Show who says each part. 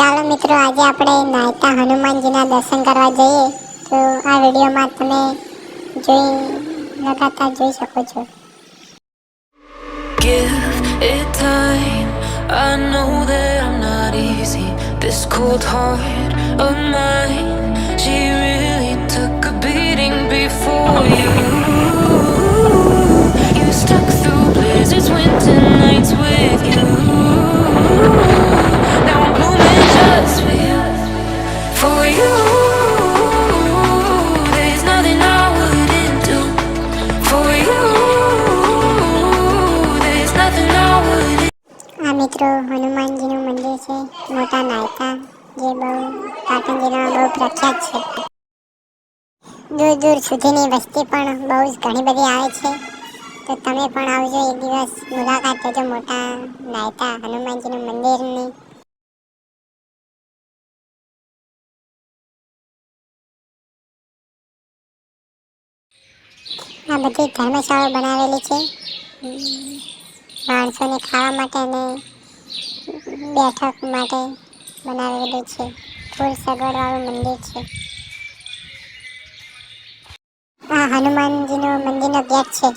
Speaker 1: ચાલો મિત્રો, આજે આપણે નાયતા હનુમાનજીના દર્શન કરવા જઈએ. તો આ વિડીયોમાં તમે લગાતાર જોઈ શકો છો.
Speaker 2: Give it time. I know that I'm not easy. This cold heart of mine, she really took a beating before you. You stuck through blizzards, winter nights with you. Now I'm blooming just for you, for you. There's nothing I wouldn't do for you. There's nothing I wouldn't.
Speaker 1: આ મિત્રો હનુમાનજીનું મંદિર છે, મોટા નાયતા, જે બહુ પાટણ જિલ્લામાં બહુ પ્રખ્યાત છે. દૂર દૂર સુધીની વસ્તી પણ બહુ જ ઘણી બધી આવે છે. તો તમે પણ આવજો, એક દિવસ મુલાકાત લેજો મોટા નાયતા હનુમાનજીનું મંદિરની. આ બધી ધર્મશાળા બનાવેલી છે, માણસોને ખાવા માટે અને બેઠક માટે બનાવેલું છે. ફૂલ સગવડવાળું મંદિર છે. આ હનુમાનજીનું મંદિરનો ગેટ છે.